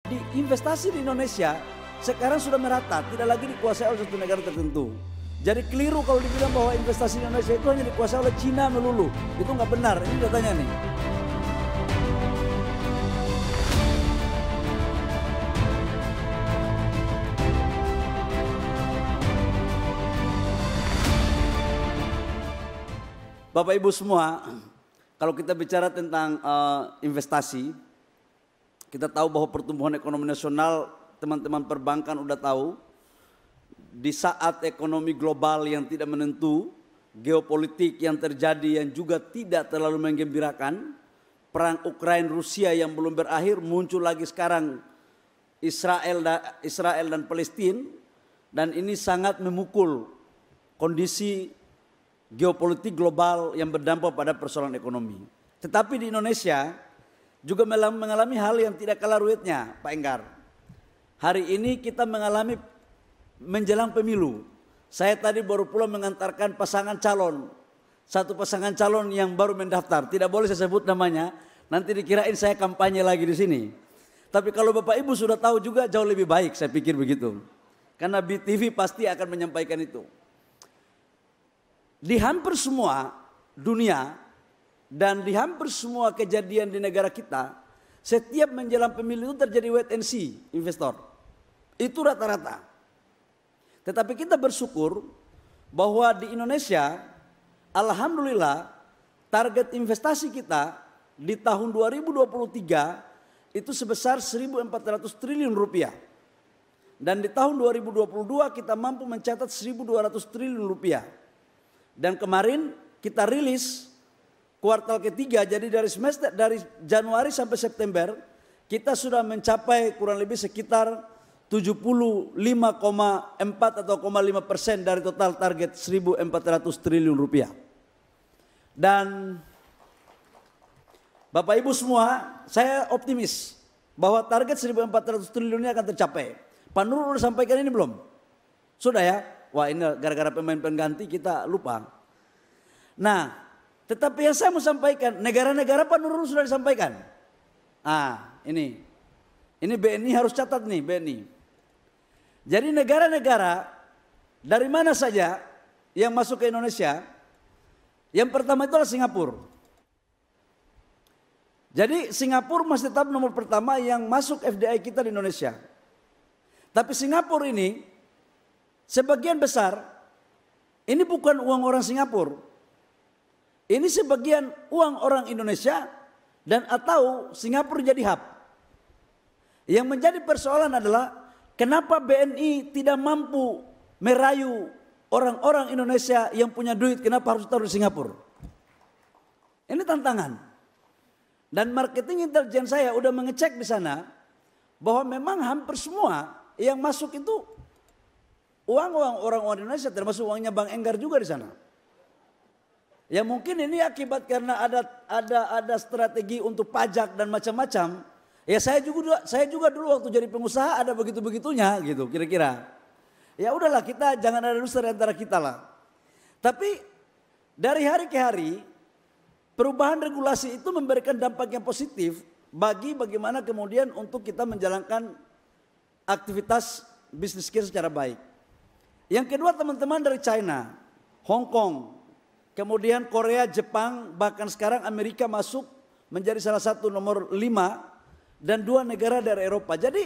Di investasi di Indonesia sekarang sudah merata, tidak lagi dikuasai oleh satu negara tertentu. Jadi keliru kalau dibilang bahwa investasi di Indonesia itu hanya dikuasai oleh Cina melulu. Itu nggak benar, ini datanya nih. Bapak Ibu semua, kalau kita bicara tentang investasi, kita tahu bahwa pertumbuhan ekonomi nasional, teman-teman perbankan udah tahu, di saat ekonomi global yang tidak menentu, geopolitik yang terjadi yang juga tidak terlalu menggembirakan, perang Ukraina Rusia yang belum berakhir, muncul lagi sekarang Israel dan Palestina, dan ini sangat memukul kondisi geopolitik global yang berdampak pada persoalan ekonomi. Tetapi di Indonesia juga mengalami hal yang tidak kalah ruwetnya, Pak Enggar. Hari ini kita mengalami menjelang pemilu. Saya tadi baru pulang mengantarkan pasangan calon. Satu pasangan calon yang baru mendaftar. Tidak boleh saya sebut namanya. Nanti dikirain saya kampanye lagi di sini. Tapi kalau Bapak Ibu sudah tahu juga jauh lebih baik, saya pikir begitu. Karena BTV pasti akan menyampaikan itu. Di hampir semua dunia dan di hampir semua kejadian di negara kita, setiap menjelang pemilu itu terjadi wait and see investor. Itu rata-rata. Tetapi kita bersyukur bahwa di Indonesia, alhamdulillah, target investasi kita di tahun 2023 itu sebesar 1.400 triliun rupiah. Dan di tahun 2022 kita mampu mencatat 1.200 triliun rupiah. Dan kemarin kita rilis kuartal ketiga, jadi dari Januari sampai September kita sudah mencapai kurang lebih sekitar 75,4 atau 0,5% dari total target 1.400 triliun rupiah. Dan Bapak Ibu semua, saya optimis bahwa target 1.400 triliun ini akan tercapai. Pak Nur sudah sampaikan ini belum? Sudah ya? Wah, ini gara-gara pemain pengganti kita lupa. Nah, tetapi yang saya mau sampaikan, negara-negara Pak Nurul sudah disampaikan. Ini BNI harus catat nih, BNI. Jadi negara-negara dari mana saja yang masuk ke Indonesia, yang pertama itu adalah Singapura. Jadi Singapura masih tetap nomor pertama yang masuk FDI kita di Indonesia. Tapi Singapura ini, sebagian besar, ini bukan uang orang Singapura. Ini sebagian uang orang Indonesia dan atau Singapura jadi hub. Yang menjadi persoalan adalah kenapa BNI tidak mampu merayu orang-orang Indonesia yang punya duit, kenapa harus taruh di Singapura? Ini tantangan. Dan marketing intelijen saya udah mengecek di sana bahwa memang hampir semua yang masuk itu uang-uang orang-orang Indonesia, termasuk uangnya Bang Enggar juga di sana. Ya mungkin ini akibat karena ada strategi untuk pajak dan macam-macam. Ya saya juga dulu waktu jadi pengusaha ada begitu-begitunya gitu kira-kira. Ya udahlah, kita jangan ada dusta di antara kita lah. Tapi dari hari ke hari perubahan regulasi itu memberikan dampak yang positif bagi bagaimana kemudian untuk kita menjalankan aktivitas bisnis kita secara baik. Yang kedua, teman-teman dari China, Hong Kong, kemudian Korea, Jepang, bahkan sekarang Amerika masuk menjadi salah satu nomor 5 dan 2 negara dari Eropa. Jadi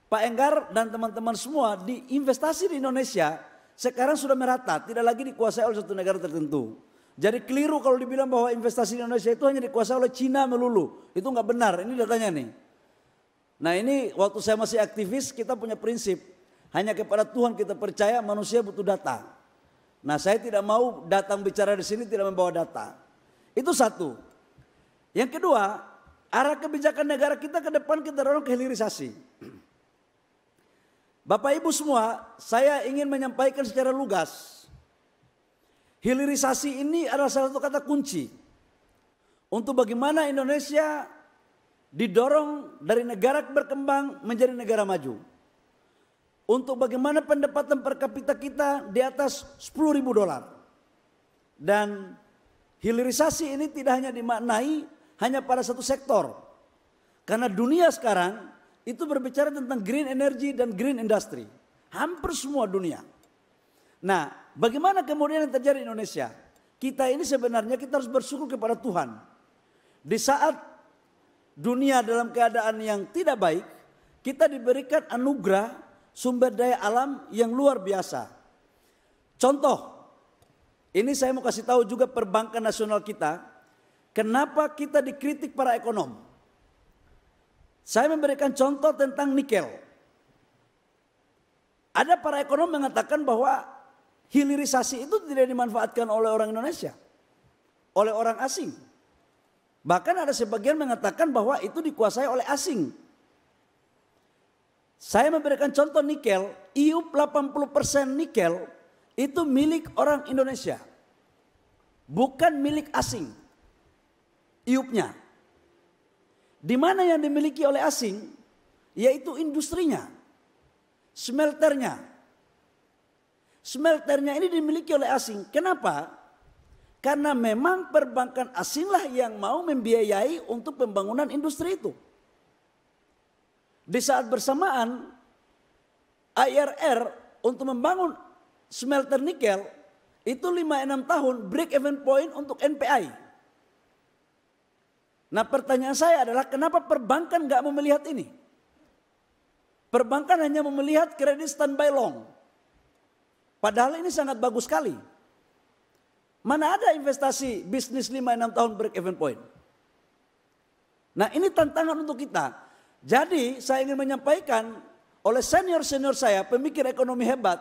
Pak Enggar dan teman-teman semua, di investasi di Indonesia sekarang sudah merata, tidak lagi dikuasai oleh satu negara tertentu. Jadi keliru kalau dibilang bahwa investasi di Indonesia itu hanya dikuasai oleh Cina melulu. Itu nggak benar, ini datanya nih. Nah ini waktu saya masih aktivis kita punya prinsip, hanya kepada Tuhan kita percaya, manusia butuh data. Nah saya tidak mau datang bicara di sini tidak membawa data. Itu satu. Yang kedua, arah kebijakan negara kita ke depan kita dorong ke hilirisasi. Bapak Ibu semua, saya ingin menyampaikan secara lugas. Hilirisasi ini adalah salah satu kata kunci untuk bagaimana Indonesia didorong dari negara berkembang menjadi negara maju. Untuk bagaimana pendapatan per kapita kita di atas $10.000. Dan hilirisasi ini tidak hanya dimaknai hanya pada satu sektor. Karena dunia sekarang itu berbicara tentang green energy dan green industry. Hampir semua dunia. Nah, bagaimana kemudian yang terjadi di Indonesia? Kita ini sebenarnya kita harus bersyukur kepada Tuhan. Di saat dunia dalam keadaan yang tidak baik, kita diberikan anugerah sumber daya alam yang luar biasa. Contoh, ini saya mau kasih tahu juga perbankan nasional kita, kenapa kita dikritik para ekonom. Saya memberikan contoh tentang nikel. Ada para ekonom mengatakan bahwa hilirisasi itu tidak dimanfaatkan oleh orang Indonesia, oleh orang asing. Bahkan ada sebagian mengatakan bahwa itu dikuasai oleh asing. Saya memberikan contoh nikel, IUP 80% nikel itu milik orang Indonesia. Bukan milik asing. IUP-nya. Di mana yang dimiliki oleh asing? Yaitu industrinya. Smelternya. Smelternya ini dimiliki oleh asing. Kenapa? Karena memang perbankan asinglah yang mau membiayai untuk pembangunan industri itu. Di saat bersamaan IRR untuk membangun smelter nikel itu 5-6 tahun break even point untuk NPI. Nah, pertanyaan saya adalah kenapa perbankan gak mau melihat ini? Perbankan hanya mau melihat kredit standby long. Padahal ini sangat bagus sekali. Mana ada investasi bisnis 5-6 tahun break even point? Nah, ini tantangan untuk kita. Jadi saya ingin menyampaikan oleh senior-senior saya, pemikir ekonomi hebat,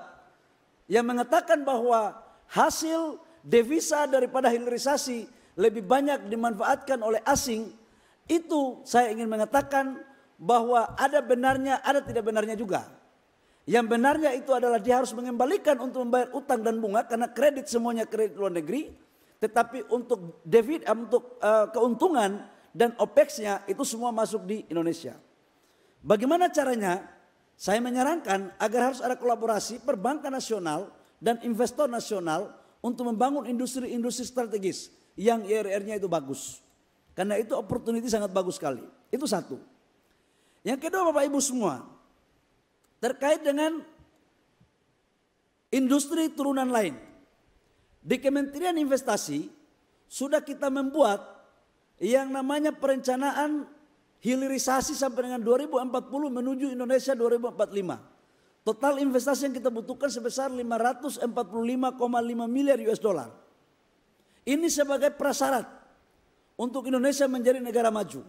yang mengatakan bahwa hasil devisa daripada hilirisasi lebih banyak dimanfaatkan oleh asing, itu saya ingin mengatakan bahwa ada benarnya, ada tidak benarnya juga. Yang benarnya itu adalah dia harus mengembalikan untuk membayar utang dan bunga karena kredit semuanya kredit luar negeri, tetapi untuk keuntungan dan OPEX-nya itu semua masuk di Indonesia. Bagaimana caranya? Saya menyarankan agar harus ada kolaborasi perbankan nasional dan investor nasional untuk membangun industri-industri strategis yang IRR-nya itu bagus. Karena itu opportunity sangat bagus sekali. Itu satu. Yang kedua Bapak Ibu semua, terkait dengan industri turunan lain. Di Kementerian Investasi sudah kita membuat yang namanya perencanaan hilirisasi sampai dengan 2040 menuju Indonesia 2045. Total investasi yang kita butuhkan sebesar 545,5 miliar US dollar. Ini sebagai prasyarat untuk Indonesia menjadi negara maju.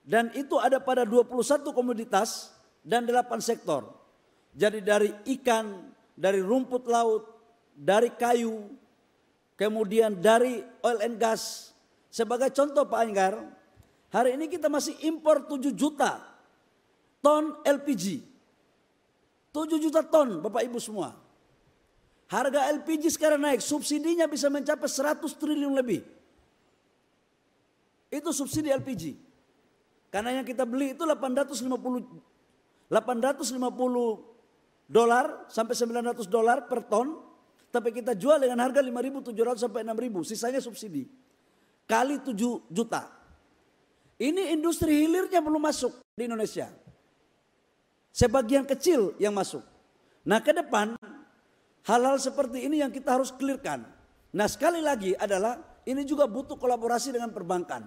Dan itu ada pada 21 komoditas dan 8 sektor. Jadi dari ikan, dari rumput laut, dari kayu, kemudian dari oil and gas. Sebagai contoh Pak Enggar, hari ini kita masih impor 7 juta ton LPG. 7 juta ton Bapak Ibu semua. Harga LPG sekarang naik, subsidinya bisa mencapai 100 triliun lebih. Itu subsidi LPG. Karena yang kita beli itu 850 dolar sampai 900 dolar per ton. Tapi kita jual dengan harga 5.700 sampai 6.000, sisanya subsidi. Kali 7 juta. Ini industri hilirnya belum masuk di Indonesia. Sebagian kecil yang masuk. Nah, ke depan hal-hal seperti ini yang kita harus clearkan. Nah, sekali lagi adalah ini juga butuh kolaborasi dengan perbankan.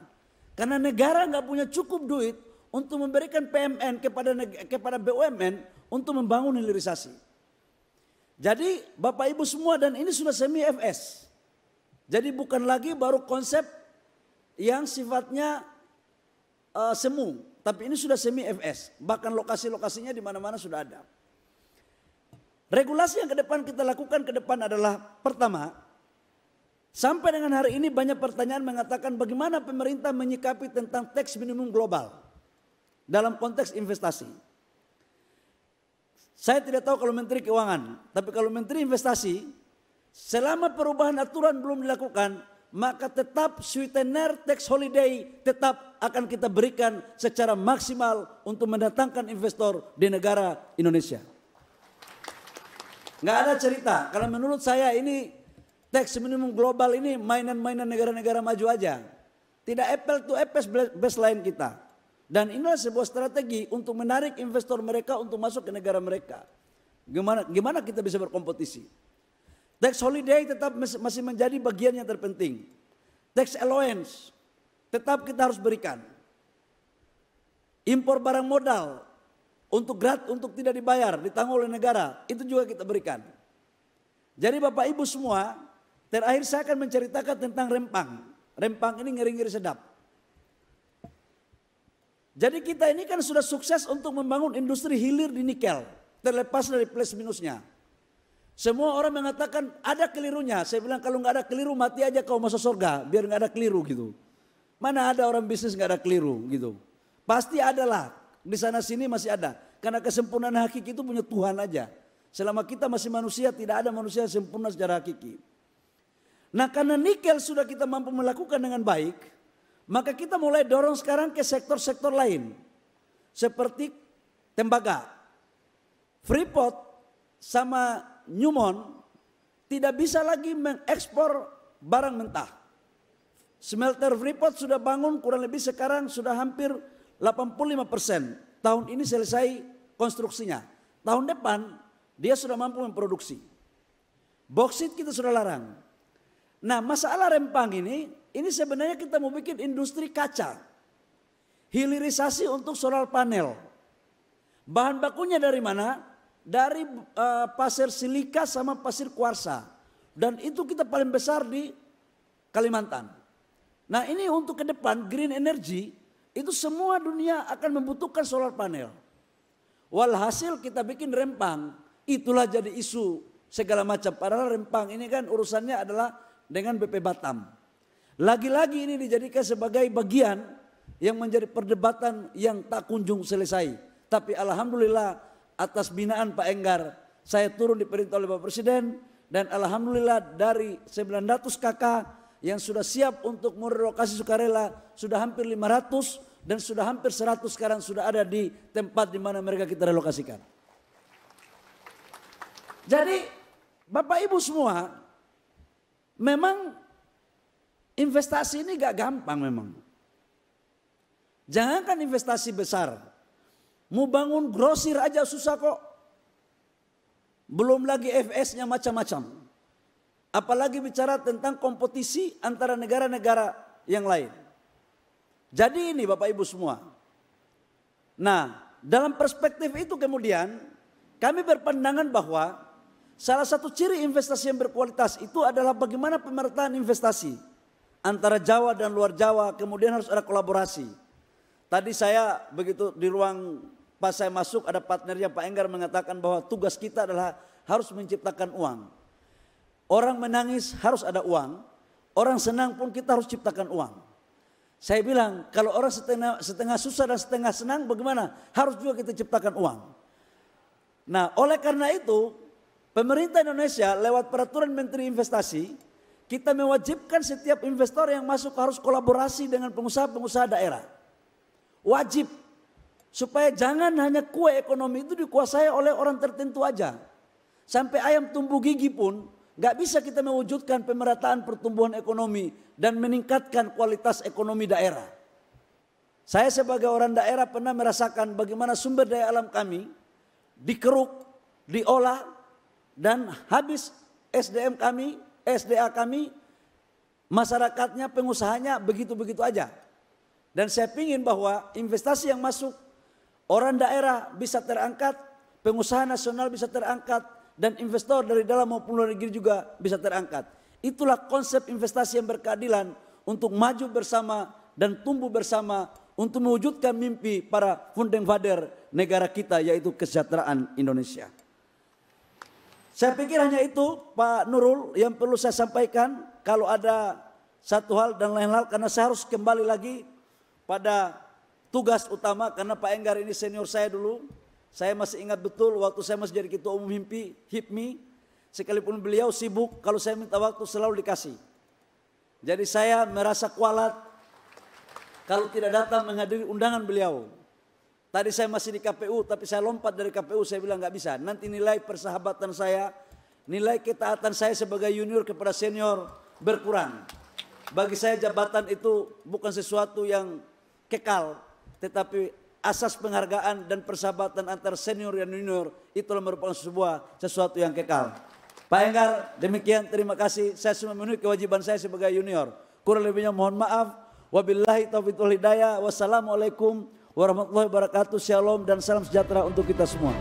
Karena negara nggak punya cukup duit untuk memberikan PMN kepada BUMN untuk membangun hilirisasi. Jadi Bapak Ibu semua, dan ini sudah semi FS. Jadi bukan lagi baru konsep yang sifatnya semu, tapi ini sudah semi FS. Bahkan lokasi-lokasinya di mana-mana sudah ada. Regulasi yang ke depan kita lakukan ke depan adalah pertama, sampai dengan hari ini banyak pertanyaan mengatakan bagaimana pemerintah menyikapi tentang tax minimum global dalam konteks investasi. Saya tidak tahu kalau Menteri Keuangan, tapi kalau Menteri Investasi, selama perubahan aturan belum dilakukan, maka tetap sweetener tax holiday tetap akan kita berikan secara maksimal untuk mendatangkan investor di negara Indonesia. Nggak ada cerita, kalau menurut saya ini tax minimum global ini mainan-mainan negara-negara maju aja. Tidak apple to apple baseline kita. Dan inilah sebuah strategi untuk menarik investor mereka untuk masuk ke negara mereka. Gimana kita bisa berkompetisi? Tax holiday tetap masih menjadi bagian yang terpenting. Tax allowance tetap kita harus berikan. Impor barang modal untuk tidak dibayar, ditanggung oleh negara, itu juga kita berikan. Jadi Bapak Ibu semua, terakhir saya akan menceritakan tentang Rempang. Rempang ini ngeri-ngeri sedap. Jadi kita ini kan sudah sukses untuk membangun industri hilir di nikel, terlepas dari plus minusnya. Semua orang mengatakan ada kelirunya. Saya bilang kalau nggak ada keliru mati aja kau masuk surga, biar nggak ada keliru gitu. Mana ada orang bisnis nggak ada keliru gitu. Pasti ada lah, di sana sini masih ada. Karena kesempurnaan hakiki itu punya Tuhan aja. Selama kita masih manusia, tidak ada manusia yang sempurna secara hakiki. Nah karena nikel sudah kita mampu melakukan dengan baik, maka kita mulai dorong sekarang ke sektor-sektor lain. Seperti tembaga. Freeport sama Newmont tidak bisa lagi mengekspor barang mentah. Smelter Freeport sudah bangun kurang lebih sekarang sudah hampir 85%. Tahun ini selesai konstruksinya. Tahun depan dia sudah mampu memproduksi. Boksit kita sudah larang. Nah masalah Rempang ini sebenarnya kita mau bikin industri kaca. Hilirisasi untuk solar panel. Bahan bakunya dari mana? Dari pasir silika sama pasir kuarsa. Dan itu kita paling besar di Kalimantan. Nah ini untuk ke depan green energy itu semua dunia akan membutuhkan solar panel. Walhasil kita bikin Rempang. Itulah jadi isu segala macam. Padahal Rempang ini kan urusannya adalah dengan BP Batam. Lagi-lagi ini dijadikan sebagai bagian yang menjadi perdebatan yang tak kunjung selesai. Tapi alhamdulillah atas binaan Pak Enggar saya turun diperintah oleh Bapak Presiden. Dan alhamdulillah dari 900 kakak yang sudah siap untuk merelokasi sukarela sudah hampir 500 dan sudah hampir 100 sekarang sudah ada di tempat di mana mereka kita relokasikan. Jadi Bapak Ibu semua, memang investasi ini gak gampang memang. Jangankan investasi besar, mau bangun grosir aja susah kok. Belum lagi FS-nya macam-macam. Apalagi bicara tentang kompetisi antara negara-negara yang lain. Jadi ini Bapak Ibu semua. Nah, dalam perspektif itu kemudian kami berpandangan bahwa salah satu ciri investasi yang berkualitas itu adalah bagaimana pemerataan investasi antara Jawa dan luar Jawa, kemudian harus ada kolaborasi. Tadi saya begitu di ruang pas saya masuk ada partnernya Pak Enggar mengatakan bahwa tugas kita adalah harus menciptakan uang. Orang menangis harus ada uang, orang senang pun kita harus ciptakan uang. Saya bilang kalau orang setengah susah dan setengah senang bagaimana? Harus juga kita ciptakan uang. Nah oleh karena itu pemerintah Indonesia lewat peraturan Menteri Investasi kita mewajibkan setiap investor yang masuk harus kolaborasi dengan pengusaha-pengusaha daerah. Wajib. Supaya jangan hanya kue ekonomi itu dikuasai oleh orang tertentu aja. Sampai ayam tumbuh gigi pun gak bisa kita mewujudkan pemerataan pertumbuhan ekonomi dan meningkatkan kualitas ekonomi daerah. Saya sebagai orang daerah pernah merasakan bagaimana sumber daya alam kami dikeruk, diolah dan habis SDM kami, SDA kami, masyarakatnya, pengusahanya begitu-begitu aja. Dan saya ingin bahwa investasi yang masuk orang daerah bisa terangkat, pengusaha nasional bisa terangkat, dan investor dari dalam maupun luar negeri juga bisa terangkat. Itulah konsep investasi yang berkeadilan untuk maju bersama dan tumbuh bersama untuk mewujudkan mimpi para founding father negara kita yaitu kesejahteraan Indonesia. Saya pikir hanya itu Pak Nurul yang perlu saya sampaikan. Kalau ada satu hal dan lain hal karena saya harus kembali lagi pada tugas utama karena Pak Enggar ini senior saya dulu. Saya masih ingat betul waktu saya masih jadi ketua umum HIPMI, sekalipun beliau sibuk, kalau saya minta waktu selalu dikasih. Jadi saya merasa kualat kalau tidak datang menghadiri undangan beliau. Tadi saya masih di KPU, tapi saya lompat dari KPU, saya bilang nggak bisa. Nanti nilai persahabatan saya, nilai ketaatan saya sebagai junior kepada senior berkurang. Bagi saya jabatan itu bukan sesuatu yang kekal. tetapi asas penghargaan dan persahabatan antar senior dan junior itulah merupakan sesuatu yang kekal. Pak Enggar, demikian, terima kasih. Saya sudah memenuhi kewajiban saya sebagai junior. Kurang lebihnya mohon maaf. Wabillahi taufiq wal hidayah. Wassalamualaikum warahmatullahi wabarakatuh. Shalom dan salam sejahtera untuk kita semua.